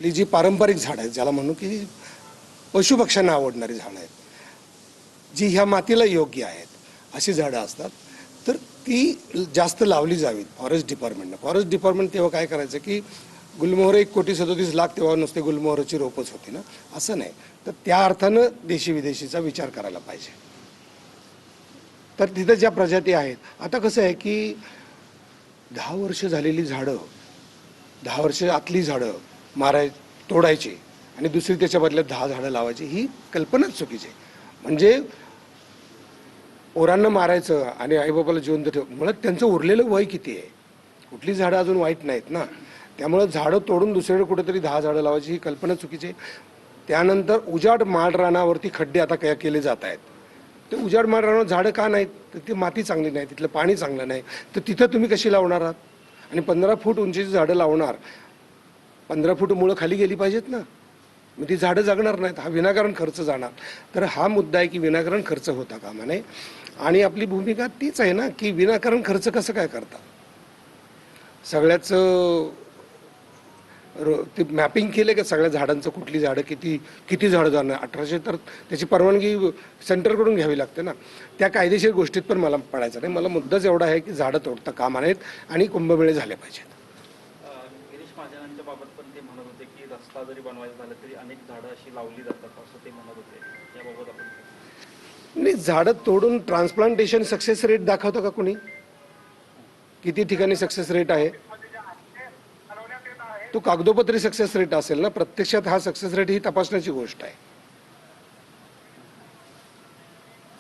आपली जी पारंपरिक झाडं आहेत, ज्याला म्हणू की पशुपक्ष्यांना आवडणारी झाडं आहेत, जी ह्या मातीला योग्य आहेत, अशी झाडं असतात, तर ती जास्त लावली जावीत फॉरेस्ट डिपार्टमेंटनं. फॉरेस्ट डिपार्टमेंट तेव्हा काय करायचं की गुलमोहर 1,37,00,000 तेव्हा नुसते गुलमोहराची रोपच होती ना, असं नाही. तर त्या अर्थानं देशी विदेशीचा विचार करायला पाहिजे. तर तिथं ज्या प्रजाती आहेत, आता कसं आहे की 10 वर्ष झालेली झाडं, 10 वर्ष आतली झाडं तोडायची आणि दुसरी त्याच्या बदल्यात 10 झाडं लावायची, ही कल्पनाच चुकीची आहे. म्हणजे पोरांना मारायचं आणि आईबाबाला जिवंत ठेव, मुळात त्यांचं उरलेलं वय किती आहे? कुठली झाडं अजून वाईट नाहीत ना. त्यामुळं झाडं तोडून दुसरीकडे कुठेतरी 10 झाडं लावायची, ही कल्पना चुकीची आहे. त्यानंतर उजाड माळरानावरती खड्डे आता काय केले जात आहेत. ते उजाड माळरानावर झाडं का नाहीत? तर ती माती चांगली नाही, तिथलं पाणी चांगलं नाही, तर तिथं तुम्ही कशी लावणार आहात? आणि 15 फूट उंचीची झाडं लावणार, 15 फूट मुळं खाली गेली पाहिजेत ना, मग ती झाडं जगणार नाहीत. हा विनाकारण खर्च जाणार. तर हा मुद्दा आहे की विनाकारण खर्च होता कामा नये. आणि आपली भूमिका तीच आहे ना की विनाकारण खर्च कसं काय करता. सगळ्याच ते मॅपिंग केले का सगळ्या झाडांचं, कुठली झाडं किती किती झाडं जाणार 1800, तर त्याची परवानगी सेंटरकडून घ्यावी लागते ना. त्या कायदेशीर गोष्टीत पण मला पडायचं नाही. मला मुद्दाच एवढा आहे की झाडं तोडता कामा नयेत आणि कुंभमेळे झाले पाहिजेत. गिरीश महाजनांच्या बाबत पण ते म्हणत होते की रस्ता जरी बनवायचा झाला तरी अनेक झाडं अशी लावली जातात असं ते म्हणत होते. याबाबत आपण नाही, झाडं तोडून ट्रान्सप्लांटेशन सक्सेस रेट दाखवतं का कुणी? किती ठिकाणी सक्सेस रेट आहे? तो कागदोपत्री सक्सेस रेट असेल ना, प्रत्यक्षात हा सक्सेस रेट ही तपासण्याची गोष्ट आहे.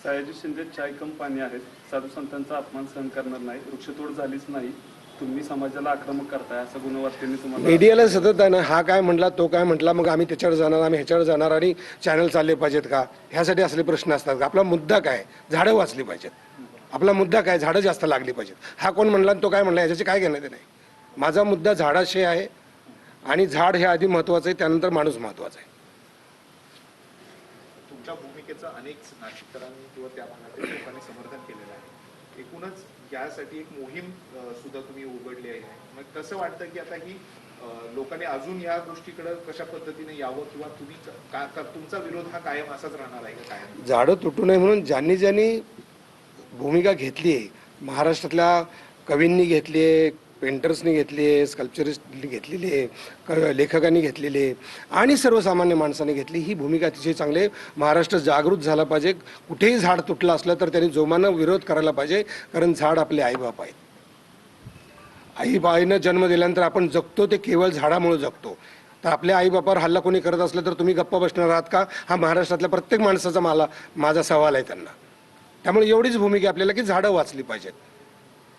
सयाजी शिंदे चाय कम पाणी आहेत. साधू संतांचा अपमान सहन करणार नाही, वृक्षतोड झालीच नाही, तुम्ही समाजाला आक्रमक करताय असं गुणवाक्यांनी तुम्हाला मीडियाला सतत आहे ना, हा काय म्हटला तो काय म्हटला, मग आम्ही त्याच्यावर जाणार, आम्ही ह्याच्यावर जाणार आणि चॅनल चालले पाहिजेत का, ह्यासाठी असले प्रश्न असतात का? आपला मुद्दा काय? झाडं वाचली पाहिजेत. आपला मुद्दा काय? झाडं जास्त लागली पाहिजेत. हा कोण म्हणला तो काय म्हणला ह्याच्याशी काय घेणं ते नाही. माझा मुद्दा झाडाशी आहे आणि झाड हे आधी महत्वाचं आहे, त्यानंतर माणूस महत्वाचा आहे. तुमच्या भूमिकेचं अनेक नाशिककरांनी किंवा त्या भागातील लोकांनी समर्थन केलेलं आहे. एकूणच यासाठी एक मोहीम सुद्धा तुम्ही उघडली आहे. मग कसं वाटतं की आता ही लोकांनी अजून या गोष्टीकडे कशा पद्धतीने यावं, किंवा तुम्ही तुमचा विरोध हा कायम असाच राहणार आहे का? कायम झाडं तुटू नये म्हणून ज्यांनी ज्यांनी भूमिका घेतली आहे, महाराष्ट्रातल्या कवींनी घेतली आहे, पेंटर्सनी घेतली आहे, स्कल्पचरिस्टनी घेतलेली आहे, लेखकांनी घेतलेली आहे आणि सर्वसामान्य माणसांनी घेतली. ही भूमिका अतिशय चांगली आहे. महाराष्ट्र जागृत झाला पाहिजे. कुठेही झाड तुटलं असलं तर त्यांनी जोमानं विरोध करायला पाहिजे, कारण झाड आपले आईबाप आहेत. आईबाईनं जन्म दिल्यानंतर आपण जगतो ते केवळ झाडामुळे जगतो. तर आपल्या आईबापावर हल्ला कोणी करत असलं तर तुम्ही गप्पा बसणार आहात का? हा महाराष्ट्रातल्या प्रत्येक माणसाचा माझा सवाल आहे त्यांना. त्यामुळे एवढीच भूमिका आपल्याला की झाडं वाचली पाहिजेत.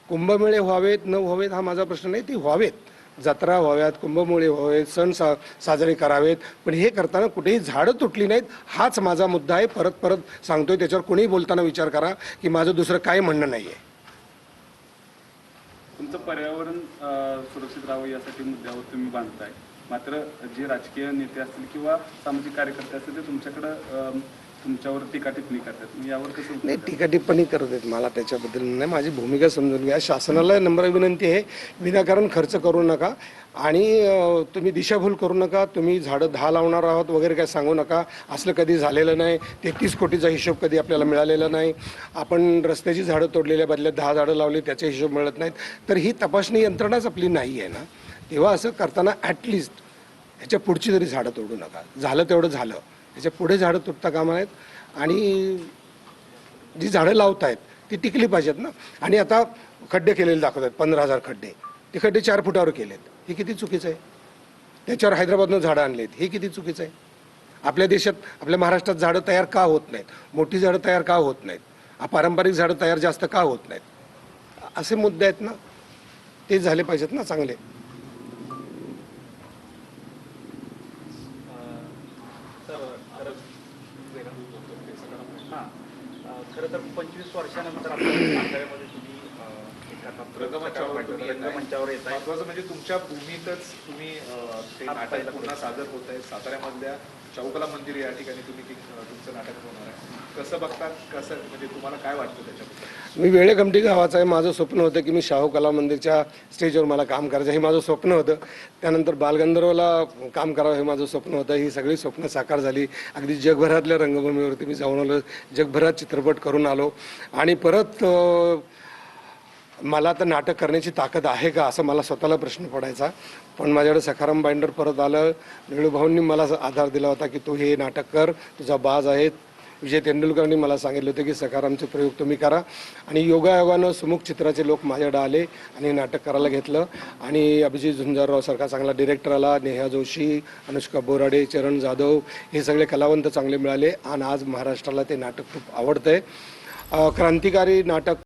कुंभमेळे व्हावेत न व्हावेत हा माझा प्रश्न नाही, ती व्हावेत. जत्रा व्हाव्यात, कुंभमेळे व्हावेत, सण साजरे करावेत, पण हे करताना कुठेही झाडं तुटली नाहीत, हाच माझा मुद्दा आहे. परत परत सांगतोय, त्याच्यावर कोणीही बोलताना विचार करा की माझं दुसरं काय म्हणणं नाही आहे. तुमचं पर्यावरण सुरक्षित राहावं यासाठी मुद्द्यावर तुम्ही बांधताय. मात्र जे राजकीय नेते असतील किंवा सामाजिक कार्यकर्ते असतील ते तुमच्यावर टीका टिप्पणी करतात. यावर कसं? नाही, टीका टिप्पणी करत आहेत, मला त्याच्याबद्दल नाही. माझी भूमिका समजून घ्या. शासनाला नम्र विनंती आहे, विनाकारण खर्च करू नका आणि तुम्ही दिशाभूल करू नका. तुम्ही झाडं 10 लावणार आहोत वगैरे काय सांगू नका. असलं कधी झालेलं नाही. 33 कोटीचा हिशोब कधी आपल्याला मिळालेला नाही. आपण रस्त्याची झाडं तोडलेल्या बदल्यात 10 झाडं लावली, त्याचे हिशोब मिळत नाहीत. तर ही तपासणी यंत्रणाच आपली नाही आहे ना. तेव्हा असं करताना ॲटलिस्ट ह्याच्या पुढची तरी झाडं तोडू नका. झालं तेवढं झालं, ह्याच्या पुढे झाडं तुटता कामा नयेत आणि जी झाडं लावत आहेत ती टिकली पाहिजेत ना. आणि आता खड्डे केलेले दाखवत आहेत, 15,000 खड्डे. ते खड्डे 4 फुटावर केलेत, हे किती चुकीचं आहे. त्याच्यावर हैदराबादनं झाडं आणलेत, हे किती चुकीचं आहे. आपल्या देशात, आपल्या महाराष्ट्रात झाडं तयार का होत नाहीत? मोठी झाडं तयार का होत नाहीत? पारंपरिक झाडं तयार जास्त का होत नाहीत? असे मुद्दे आहेत ना, ते झाले पाहिजेत ना चांगले. खरं तर 25 वर्षानंतर आपल्या साताऱ्यामध्ये तुम्ही एका रंगमंचावर तुम्ही येताय. रंगमंचावर येत आहे. महत्वाचं म्हणजे तुमच्या भूमीतच तुम्ही ते हात नाटक पाहिला पुन्हा सादर होत आहे. साताऱ्यामधल्या शाहूकला मंदिर या ठिकाणी तुम्ही तुमचं नाटक होणार आहे. कसं बघतात, कसं म्हणजे तुम्हाला काय वाटतं त्याच्याबद्दल? मी वेळेकमठी गावाचा आहे. माझं स्वप्न होतं की मी शाहू कला मंदिरच्या स्टेजवर मला काम करायचं, हे माझं स्वप्न होतं. त्यानंतर बालगंधर्वला काम करावं हे माझं स्वप्न होतं. ही सगळी स्वप्न साकार झाली. अगदी जगभरातल्या रंगभूमीवरती मी जाऊन आलो, जगभरात चित्रपट करून आलो आणि परत मला तर नाटक करण्याची ताकद आहे का असं मला स्वतःला प्रश्न पडायचा. पण माझ्याकडे सखाराम बाइंडर परत आलं. निळूभाऊंनी मला आधार दिला होता की तू हे नाटक कर, तुझा बाज आहे. विजय तेंडुलकरांनी मला सांगितलं होतं की सखारामचे प्रयोग तुम्ही करा आणि योगायोगानं सुमुख चित्राचे लोक माझ्याकडे आले आणि नाटक करायला घेतलं. आणि अभिजित झुंजारराव सारखा चांगला डिरेक्टर आला, नेहा जोशी, अनुष्का बोराडे, चरण जाधव, हे सगळे कलावंत चांगले मिळाले आणि आज महाराष्ट्राला ते नाटक खूप आवडतंय. क्रांतिकारी नाटक